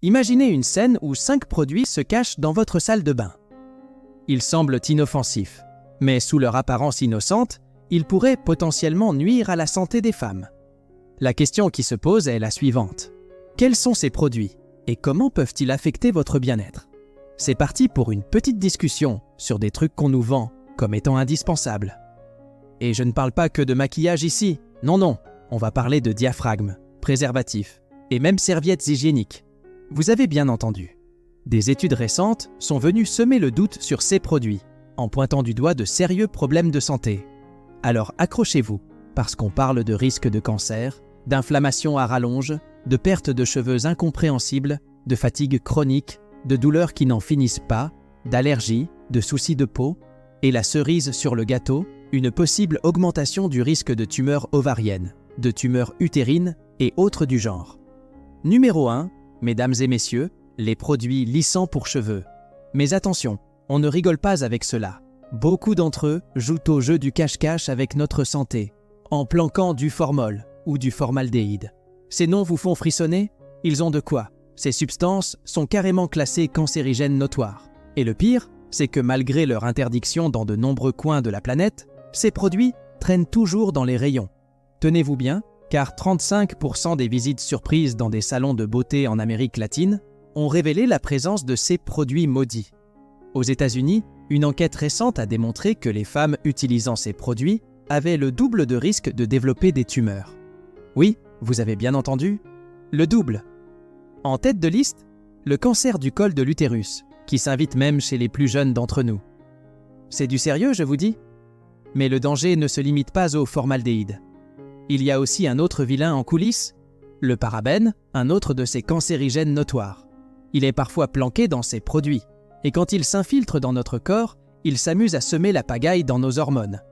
Imaginez une scène où 5 produits se cachent dans votre salle de bain. Ils semblent inoffensifs, mais sous leur apparence innocente, ils pourraient potentiellement nuire à la santé des femmes. La question qui se pose est la suivante. Quels sont ces produits et comment peuvent-ils affecter votre bien-être? C'est parti pour une petite discussion sur des trucs qu'on nous vend comme étant indispensables. Et je ne parle pas que de maquillage ici, non, on va parler de diaphragme, préservatifs et même serviettes hygiéniques. Vous avez bien entendu. Des études récentes sont venues semer le doute sur ces produits, en pointant du doigt de sérieux problèmes de santé. Alors accrochez-vous, parce qu'on parle de risque de cancer, d'inflammation à rallonge, de perte de cheveux incompréhensible, de fatigue chronique, de douleurs qui n'en finissent pas, d'allergies, de soucis de peau, et la cerise sur le gâteau, une possible augmentation du risque de tumeurs ovariennes, de tumeurs utérines et autres du genre. Numéro 1, mesdames et messieurs, les produits lissants pour cheveux. Mais attention, on ne rigole pas avec cela. Beaucoup d'entre eux jouent au jeu du cache-cache avec notre santé, en planquant du formol ou du formaldéhyde. Ces noms vous font frissonner? Ils ont de quoi? Ces substances sont carrément classées cancérigènes notoires. Et le pire, c'est que malgré leur interdiction dans de nombreux coins de la planète, ces produits traînent toujours dans les rayons. Tenez-vous bien, car 35% des visites surprises dans des salons de beauté en Amérique latine ont révélé la présence de ces produits maudits. Aux États-Unis, une enquête récente a démontré que les femmes utilisant ces produits avaient le double de risque de développer des tumeurs. Oui, vous avez bien entendu, le double. En tête de liste, le cancer du col de l'utérus, qui s'invite même chez les plus jeunes d'entre nous. C'est du sérieux, je vous dis? Mais le danger ne se limite pas au formaldéhyde. Il y a aussi un autre vilain en coulisses, le parabène, un autre de ces cancérigènes notoires. Il est parfois planqué dans ces produits, et quand il s'infiltre dans notre corps, il s'amuse à semer la pagaille dans nos hormones.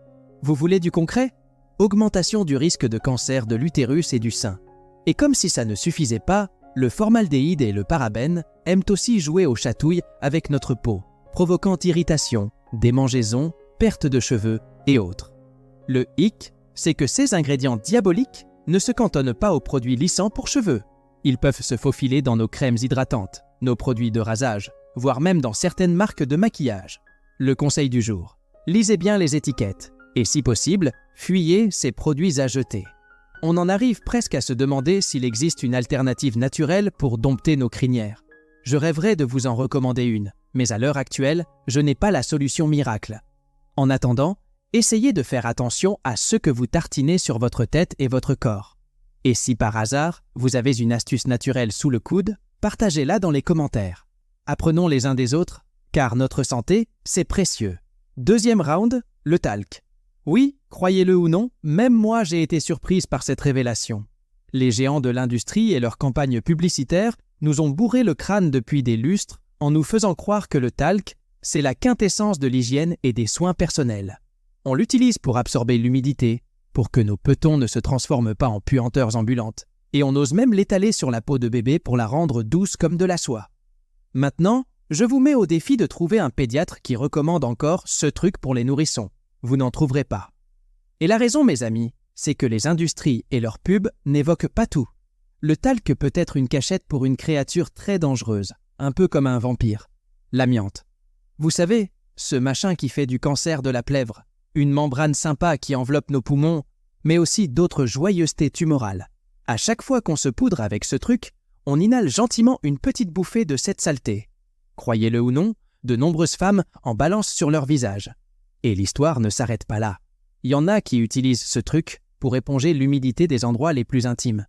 Vous voulez du concret? Augmentation du risque de cancer de l'utérus et du sein. Et comme si ça ne suffisait pas, le formaldéhyde et le parabène aiment aussi jouer aux chatouilles avec notre peau, provoquant irritation, démangeaisons, perte de cheveux et autres. Le hic, c'est que ces ingrédients diaboliques ne se cantonnent pas aux produits lissants pour cheveux. Ils peuvent se faufiler dans nos crèmes hydratantes, nos produits de rasage, voire même dans certaines marques de maquillage. Le conseil du jour, lisez bien les étiquettes et si possible, fuyez ces produits à jeter. On en arrive presque à se demander s'il existe une alternative naturelle pour dompter nos crinières. Je rêverais de vous en recommander une, mais à l'heure actuelle, je n'ai pas la solution miracle. En attendant, essayez de faire attention à ce que vous tartinez sur votre tête et votre corps. Et si par hasard, vous avez une astuce naturelle sous le coude, partagez-la dans les commentaires. Apprenons les uns des autres, car notre santé, c'est précieux. Deuxième round, le talc. Oui, croyez-le ou non, même moi j'ai été surprise par cette révélation. Les géants de l'industrie et leurs campagnes publicitaires nous ont bourré le crâne depuis des lustres en nous faisant croire que le talc, c'est la quintessence de l'hygiène et des soins personnels. On l'utilise pour absorber l'humidité, pour que nos petons ne se transforment pas en puanteurs ambulantes, et on ose même l'étaler sur la peau de bébé pour la rendre douce comme de la soie. Maintenant, je vous mets au défi de trouver un pédiatre qui recommande encore ce truc pour les nourrissons. Vous n'en trouverez pas. Et la raison, mes amis, c'est que les industries et leurs pubs n'évoquent pas tout. Le talc peut être une cachette pour une créature très dangereuse, un peu comme un vampire, l'amiante. Vous savez, ce machin qui fait du cancer de la plèvre, une membrane sympa qui enveloppe nos poumons, mais aussi d'autres joyeusetés tumorales. À chaque fois qu'on se poudre avec ce truc, on inhale gentiment une petite bouffée de cette saleté. Croyez-le ou non, de nombreuses femmes en balancent sur leur visage. Et l'histoire ne s'arrête pas là. Il y en a qui utilisent ce truc pour éponger l'humidité des endroits les plus intimes.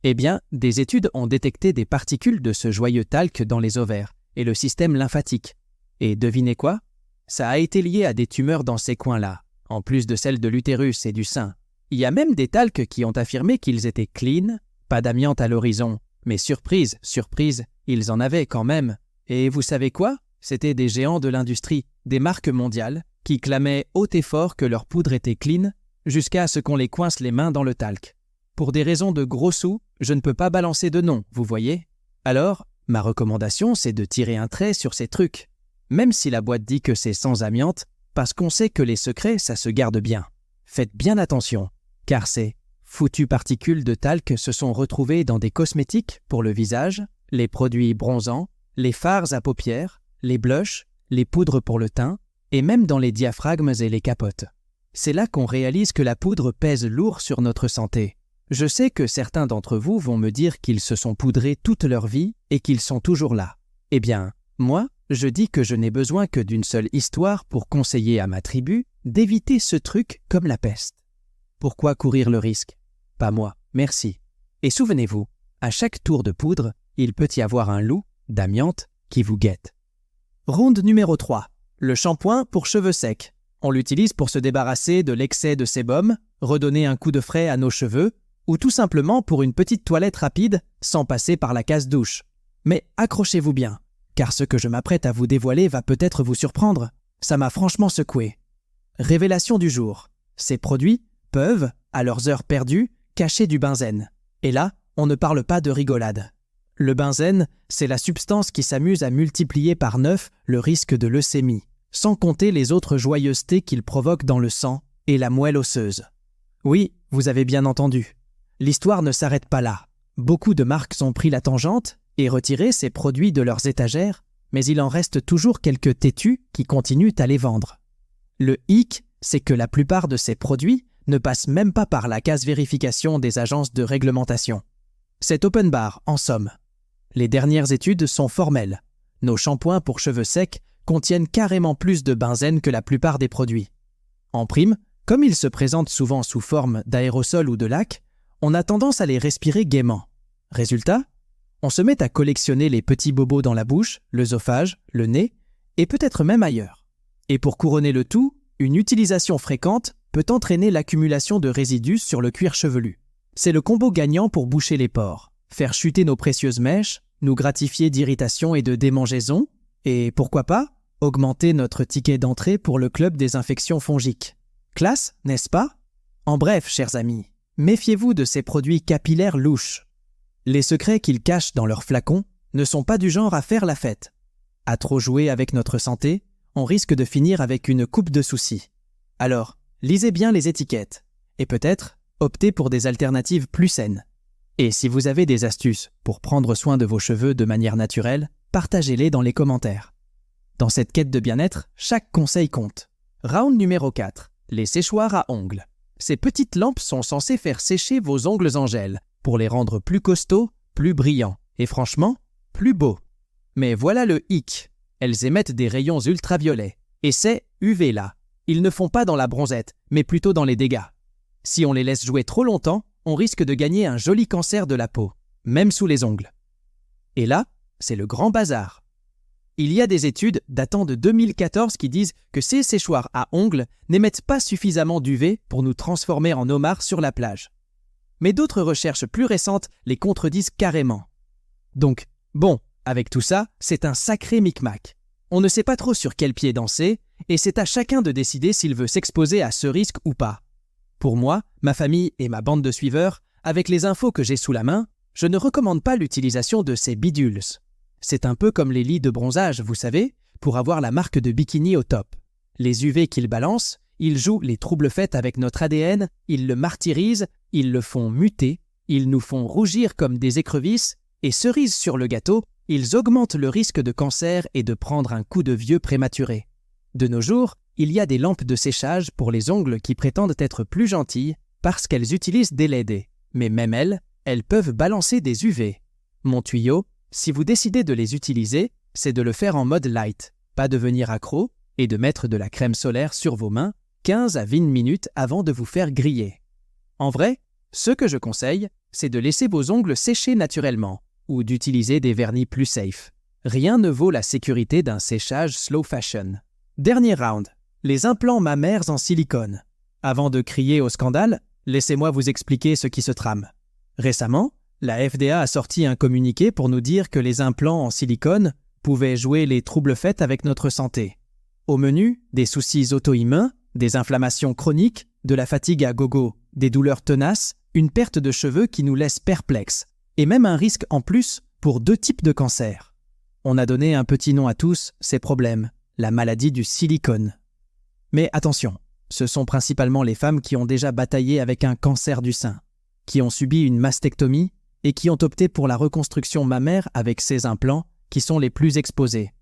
Eh bien, des études ont détecté des particules de ce joyeux talc dans les ovaires et le système lymphatique. Et devinez quoi? Ça a été lié à des tumeurs dans ces coins-là, en plus de celles de l'utérus et du sein. Il y a même des talcs qui ont affirmé qu'ils étaient clean, pas d'amiante à l'horizon, mais surprise, ils en avaient quand même. Et vous savez quoi? C'était des géants de l'industrie, des marques mondiales, qui clamaient haut et fort que leur poudre était clean, jusqu'à ce qu'on les coince les mains dans le talc. Pour des raisons de gros sous, je ne peux pas balancer de nom, vous voyez? Alors, ma recommandation, c'est de tirer un trait sur ces trucs, même si la boîte dit que c'est sans amiante, parce qu'on sait que les secrets, ça se garde bien. Faites bien attention, car ces foutues particules de talc se sont retrouvées dans des cosmétiques pour le visage, les produits bronzants, les fards à paupières, les blushs, les poudres pour le teint, et même dans les diaphragmes et les capotes. C'est là qu'on réalise que la poudre pèse lourd sur notre santé. Je sais que certains d'entre vous vont me dire qu'ils se sont poudrés toute leur vie et qu'ils sont toujours là. Eh bien, moi, je dis que je n'ai besoin que d'une seule histoire pour conseiller à ma tribu d'éviter ce truc comme la peste. Pourquoi courir le risque? Pas moi, merci. Et souvenez-vous, à chaque tour de poudre, il peut y avoir un loup d'amiante qui vous guette. Ronde numéro 3. Le shampoing pour cheveux secs. On l'utilise pour se débarrasser de l'excès de sébum, redonner un coup de frais à nos cheveux, ou tout simplement pour une petite toilette rapide sans passer par la casse-douche. Mais accrochez-vous bien, car ce que je m'apprête à vous dévoiler va peut-être vous surprendre. Ça m'a franchement secoué. Révélation du jour. Ces produits peuvent, à leurs heures perdues, cacher du benzène. Et là, on ne parle pas de rigolade. Le benzène, c'est la substance qui s'amuse à multiplier par 9 le risque de leucémie, sans compter les autres joyeusetés qu'il provoque dans le sang et la moelle osseuse. Oui, vous avez bien entendu. L'histoire ne s'arrête pas là. Beaucoup de marques ont pris la tangente et retiré ces produits de leurs étagères, mais il en reste toujours quelques têtus qui continuent à les vendre. Le hic, c'est que la plupart de ces produits ne passent même pas par la case vérification des agences de réglementation. C'est open bar, en somme. Les dernières études sont formelles. Nos shampoings pour cheveux secs contiennent carrément plus de benzène que la plupart des produits. En prime, comme ils se présentent souvent sous forme d'aérosols ou de lacs, on a tendance à les respirer gaiement. Résultat, on se met à collectionner les petits bobos dans la bouche, l'œsophage, le nez, et peut-être même ailleurs. Et pour couronner le tout, une utilisation fréquente peut entraîner l'accumulation de résidus sur le cuir chevelu. C'est le combo gagnant pour boucher les pores, faire chuter nos précieuses mèches, nous gratifier d'irritation et de démangeaisons, et pourquoi pas, augmenter notre ticket d'entrée pour le club des infections fongiques. Classe, n'est-ce pas? En bref, chers amis, méfiez-vous de ces produits capillaires louches. Les secrets qu'ils cachent dans leurs flacons ne sont pas du genre à faire la fête. À trop jouer avec notre santé, on risque de finir avec une coupe de soucis. Alors, lisez bien les étiquettes, et peut-être optez pour des alternatives plus saines. Et si vous avez des astuces pour prendre soin de vos cheveux de manière naturelle, partagez-les dans les commentaires. Dans cette quête de bien-être, chaque conseil compte. Round numéro 4. Les séchoirs à ongles. Ces petites lampes sont censées faire sécher vos ongles en gel pour les rendre plus costauds, plus brillants et franchement, plus beaux. Mais voilà le hic. Elles émettent des rayons ultraviolets. Et c'est UV là. Ils ne font pas dans la bronzette, mais plutôt dans les dégâts. Si on les laisse jouer trop longtemps, on risque de gagner un joli cancer de la peau, même sous les ongles. Et là, c'est le grand bazar. Il y a des études datant de 2014 qui disent que ces séchoirs à ongles n'émettent pas suffisamment d'UV pour nous transformer en homards sur la plage. Mais d'autres recherches plus récentes les contredisent carrément. Donc, bon, avec tout ça, c'est un sacré micmac. On ne sait pas trop sur quel pied danser, et c'est à chacun de décider s'il veut s'exposer à ce risque ou pas. Pour moi, ma famille et ma bande de suiveurs, avec les infos que j'ai sous la main, je ne recommande pas l'utilisation de ces bidules. C'est un peu comme les lits de bronzage, vous savez, pour avoir la marque de bikini au top. Les UV qu'ils balancent, ils jouent les troubles faits avec notre ADN, ils le martyrisent, ils le font muter, ils nous font rougir comme des écrevisses, et cerise sur le gâteau, ils augmentent le risque de cancer et de prendre un coup de vieux prématuré. De nos jours, il y a des lampes de séchage pour les ongles qui prétendent être plus gentilles parce qu'elles utilisent des LED. Mais même elles peuvent balancer des UV. Mon tuyau, si vous décidez de les utiliser, c'est de le faire en mode light, pas devenir accro et de mettre de la crème solaire sur vos mains 15 à 20 minutes avant de vous faire griller. En vrai, ce que je conseille, c'est de laisser vos ongles sécher naturellement ou d'utiliser des vernis plus safe. Rien ne vaut la sécurité d'un séchage slow fashion. Dernier round. Les implants mammaires en silicone. Avant de crier au scandale, laissez-moi vous expliquer ce qui se trame. Récemment, la FDA a sorti un communiqué pour nous dire que les implants en silicone pouvaient jouer les troubles faits avec notre santé. Au menu, des soucis auto-immuns, des inflammations chroniques, de la fatigue à gogo, des douleurs tenaces, une perte de cheveux qui nous laisse perplexes, et même un risque en plus pour 2 types de cancers. On a donné un petit nom à tous ces problèmes, la maladie du silicone. Mais attention, ce sont principalement les femmes qui ont déjà bataillé avec un cancer du sein, qui ont subi une mastectomie et qui ont opté pour la reconstruction mammaire avec ces implants qui sont les plus exposés.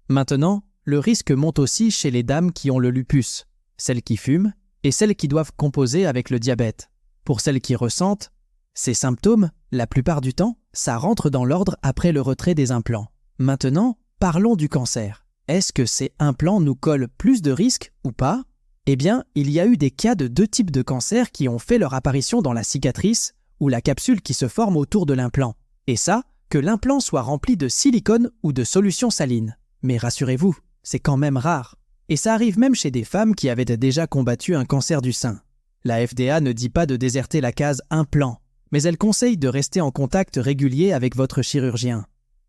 Maintenant, le risque monte aussi chez les dames qui ont le lupus, celles qui fument et celles qui doivent composer avec le diabète. Pour celles qui ressentent ces symptômes, la plupart du temps, ça rentre dans l'ordre après le retrait des implants. Maintenant, parlons du cancer. Est-ce que ces implants nous collent plus de risques ou pas? Eh bien, il y a eu des cas de 2 types de cancers qui ont fait leur apparition dans la cicatrice ou la capsule qui se forme autour de l'implant. Et ça, que l'implant soit rempli de silicone ou de solution saline. Mais rassurez-vous, c'est quand même rare. Et ça arrive même chez des femmes qui avaient déjà combattu un cancer du sein. La FDA ne dit pas de déserter la case implant, mais elle conseille de rester en contact régulier avec votre chirurgien.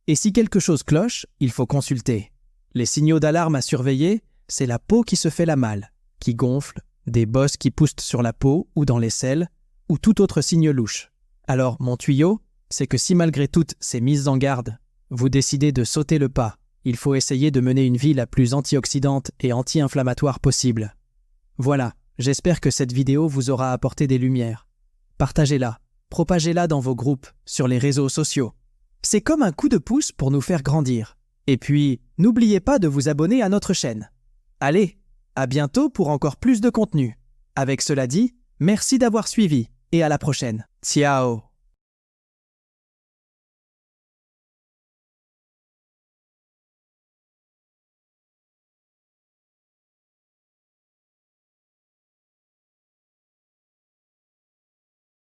Et si quelque chose cloche, il faut consulter. Les signaux d'alarme à surveiller, c'est la peau qui se fait la malle, qui gonfle, des bosses qui poussent sur la peau ou dans les selles, ou tout autre signe louche. Alors, mon tuyau, c'est que si malgré toutes ces mises en garde, vous décidez de sauter le pas, il faut essayer de mener une vie la plus antioxydante et anti-inflammatoire possible. Voilà, j'espère que cette vidéo vous aura apporté des lumières. Partagez-la, propagez-la dans vos groupes, sur les réseaux sociaux. C'est comme un coup de pouce pour nous faire grandir. Et puis, n'oubliez pas de vous abonner à notre chaîne. Allez, à bientôt pour encore plus de contenu. Avec cela dit, merci d'avoir suivi et à la prochaine. Ciao!